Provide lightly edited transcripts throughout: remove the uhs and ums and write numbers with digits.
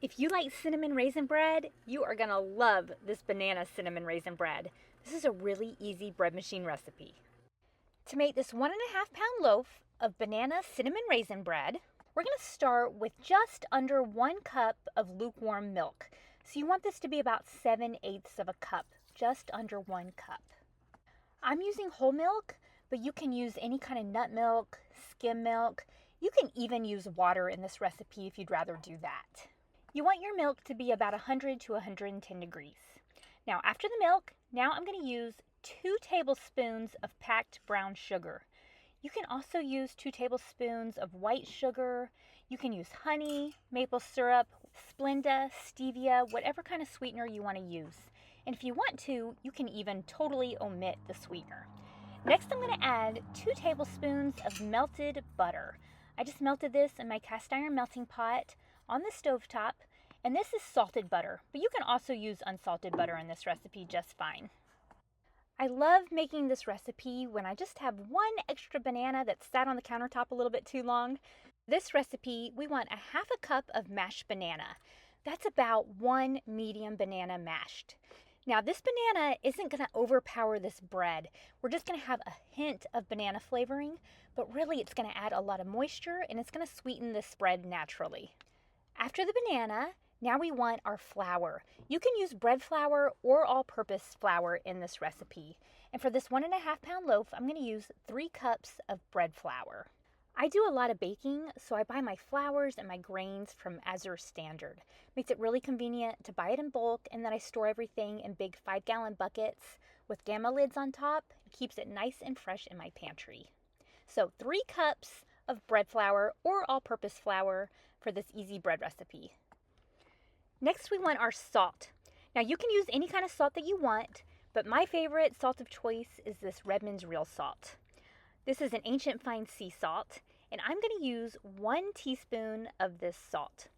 If you like cinnamon raisin bread, you are going to love this banana cinnamon raisin bread. This is a really easy bread machine recipe. To make this 1.5-pound loaf of banana cinnamon raisin bread, we're going to start with just under 1 cup of lukewarm milk. So you want this to be about 7/8 of a cup, just under 1 cup. I'm using whole milk, but you can use any kind of nut milk, skim milk. You can even use water in this recipe if you'd rather do that. You want your milk to be about 100 to 110 degrees. Now after the milk, I'm going to use 2 tablespoons of packed brown sugar. You can also use 2 tablespoons of white sugar. You can use honey, maple syrup, Splenda, stevia, whatever kind of sweetener you want to use. And if you want to, you can even totally omit the sweetener. Next, I'm going to add 2 tablespoons of melted butter. I just melted this in my cast iron melting pot on the stovetop, and this is salted butter, but you can also use unsalted butter in this recipe just fine. I love making this recipe when I just have 1 extra banana that sat on the countertop a little bit too long. This recipe, we want 1/2 cup of mashed banana. That's about 1 medium banana mashed. Now this banana isn't going to overpower this bread. We're just going to have a hint of banana flavoring, but really it's going to add a lot of moisture and it's going to sweeten this bread naturally. After the banana, now we want our flour. You can use bread flour or all-purpose flour in this recipe. And for this 1.5-pound loaf, I'm going to use 3 cups of bread flour. I do a lot of baking, so I buy my flours and my grains from Azure Standard. Makes it really convenient to buy it in bulk, and then I store everything in big 5-gallon buckets with gamma lids on top. It keeps it nice and fresh in my pantry. So 3 cups of bread flour or all-purpose flour for this easy bread recipe. Next, we want our salt. Now you can use any kind of salt that you want, but my favorite salt of choice is this Redmond's Real Salt. This is an ancient fine sea salt, and I'm going to use 1 teaspoon of this salt.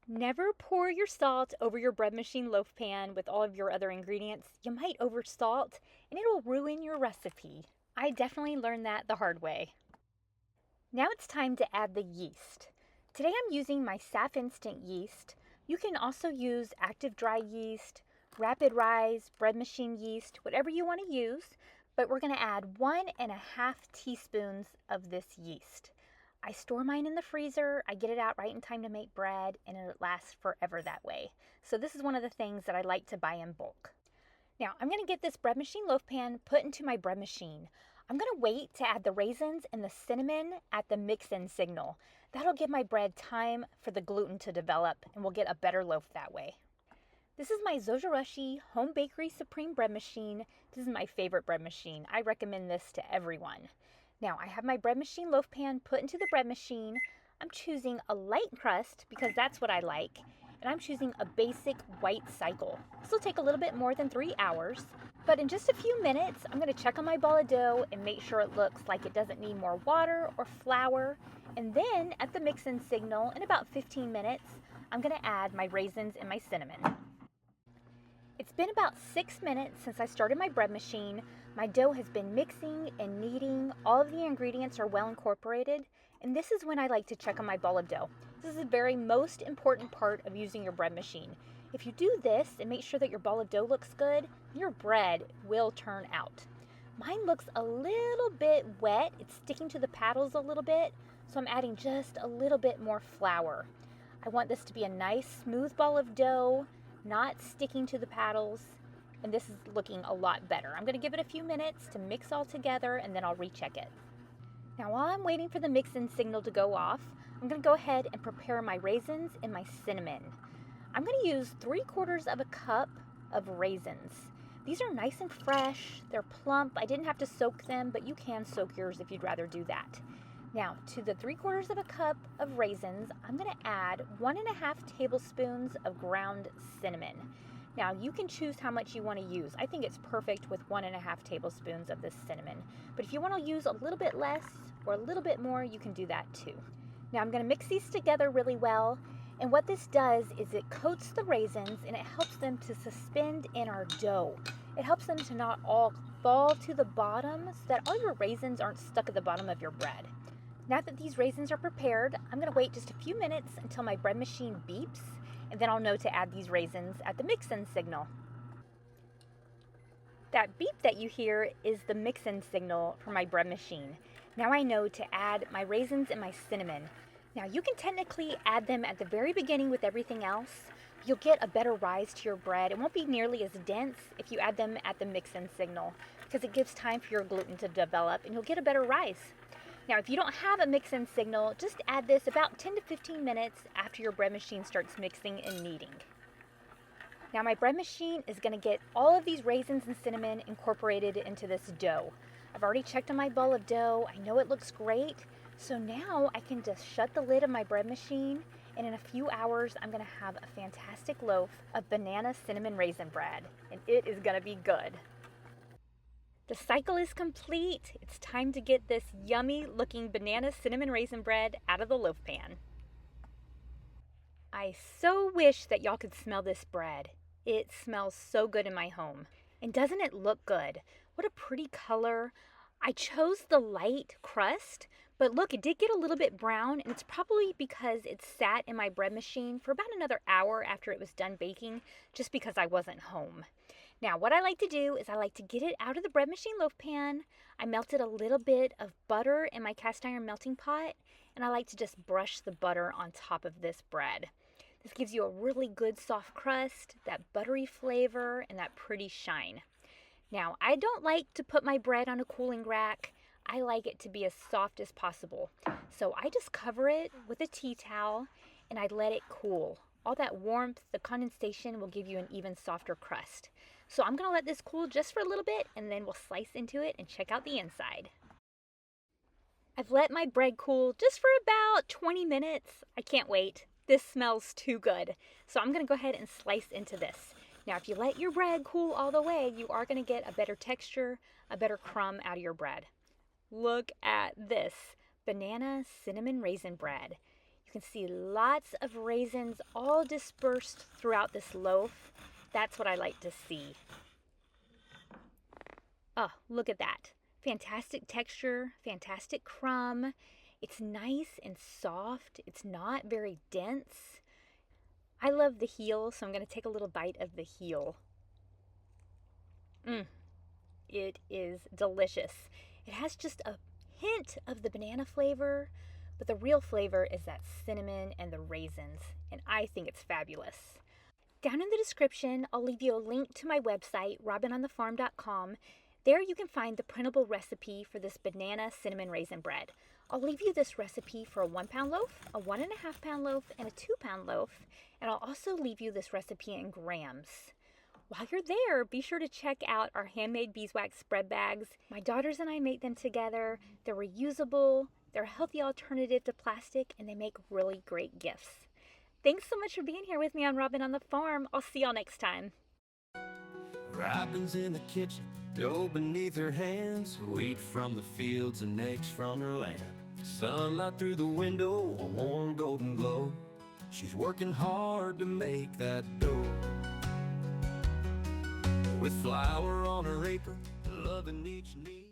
Never pour your salt over your bread machine loaf pan with all of your other ingredients. You might oversalt, and it'll ruin your recipe. I definitely learned that the hard way. Now it's time to add the yeast. Today I'm using my SAF Instant yeast. You can also use active dry yeast, rapid rise, bread machine yeast, whatever you want to use, but we're going to add 1.5 teaspoons of this yeast. I store mine in the freezer, I get it out right in time to make bread, and it lasts forever that way. So this is one of the things that I like to buy in bulk. Now I'm going to get this bread machine loaf pan put into my bread machine. I'm going to wait to add the raisins and the cinnamon at the mix-in signal. That'll give my bread time for the gluten to develop, and we'll get a better loaf that way. This is my Zojirushi Home Bakery Supreme bread machine. This is my favorite bread machine. I recommend this to everyone. Now I have my bread machine loaf pan put into the bread machine. I'm choosing a light crust because that's what I like, and I'm choosing a basic white cycle. This will take a little bit more than 3 hours, but in just a few minutes, I'm going to check on my ball of dough and make sure it looks like it doesn't need more water or flour. And then at the mix-in signal, in about 15 minutes, I'm going to add my raisins and my cinnamon. It's been about 6 minutes since I started my bread machine. My dough has been mixing and kneading. All of the ingredients are well incorporated, and this is when I like to check on my ball of dough. This is the very most important part of using your bread machine. If you do this and make sure that your ball of dough looks good, your bread will turn out. Mine looks a little bit wet. It's sticking to the paddles a little bit, so I'm adding just a little bit more flour. I want this to be a nice smooth ball of dough, not sticking to the paddles, and this is looking a lot better. I'm going to give it a few minutes to mix all together, and then I'll recheck it. Now while I'm waiting for the mix-in signal to go off, I'm going to go ahead and prepare my raisins and my cinnamon. I'm going to use 3/4 cup of raisins. These are nice and fresh, they're plump. I didn't have to soak them, but you can soak yours if you'd rather do that. Now to the 3/4 cup of raisins, I'm going to add 1.5 tablespoons of ground cinnamon. Now you can choose how much you want to use. I think it's perfect with 1.5 tablespoons of this cinnamon, but if you want to use a little bit less or a little bit more, you can do that too. Now I'm going to mix these together really well, and what this does is it coats the raisins and it helps them to suspend in our dough. It helps them to not all fall to the bottom so that all your raisins aren't stuck at the bottom of your bread. Now that these raisins are prepared, I'm going to wait just a few minutes until my bread machine beeps, and then I'll know to add these raisins at the mix-in signal. That beep that you hear is the mix-in signal for my bread machine. Now I know to add my raisins and my cinnamon. Now you can technically add them at the very beginning with everything else. You'll get a better rise to your bread. It won't be nearly as dense if you add them at the mix-in signal because it gives time for your gluten to develop and you'll get a better rise. Now if you don't have a mix-in signal, just add this about 10 to 15 minutes after your bread machine starts mixing and kneading. Now my bread machine is going to get all of these raisins and cinnamon incorporated into this dough. I've already checked on my bowl of dough. I know it looks great. So now I can just shut the lid of my bread machine, and in a few hours I'm going to have a fantastic loaf of banana cinnamon raisin bread, and it is going to be good. The cycle is complete. It's time to get this yummy looking banana cinnamon raisin bread out of the loaf pan. I so wish that y'all could smell this bread. It smells so good in my home. And doesn't it look good? What a pretty color. I chose the light crust, but look, it did get a little bit brown, and it's probably because it sat in my bread machine for about another hour after it was done baking, just because I wasn't home. Now, what I like to do is I like to get it out of the bread machine loaf pan. I melted a little bit of butter in my cast iron melting pot, and I like to just brush the butter on top of this bread. This gives you a really good soft crust, that buttery flavor, and that pretty shine. Now, I don't like to put my bread on a cooling rack. I like it to be as soft as possible. So I just cover it with a tea towel and I let it cool. All that warmth, the condensation will give you an even softer crust. So I'm gonna let this cool just for a little bit and then we'll slice into it and check out the inside. I've let my bread cool just for about 20 minutes. I can't wait. This smells too good. So I'm gonna go ahead and slice into this. Now, if you let your bread cool all the way, you are gonna get a better texture, a better crumb out of your bread. Look at this banana cinnamon raisin bread. You can see lots of raisins all dispersed throughout this loaf. That's what I like to see. Oh, look at that. Fantastic texture, fantastic crumb. It's nice and soft. It's not very dense. I love the heel, so I'm going to take a little bite of the heel. It is delicious. It has just a hint of the banana flavor, but the real flavor is that cinnamon and the raisins, and I think it's fabulous. Down in the description, I'll leave you a link to my website, robinonthefarm.com. There you can find the printable recipe for this banana cinnamon raisin bread. I'll leave you this recipe for a 1-pound loaf, a 1.5-pound loaf, and a 2-pound loaf, and I'll also leave you this recipe in grams. While you're there, be sure to check out our handmade beeswax spread bags. My daughters and I make them together. They're reusable, they're a healthy alternative to plastic, and they make really great gifts. Thanks so much for being here with me on Robin on the Farm. I'll see y'all next time. Robin's in the kitchen, dough beneath her hands, wheat from the fields and eggs from her land. Sunlight through the window, a warm golden glow. She's working hard to make that dough. With flour on her apron, loving each need.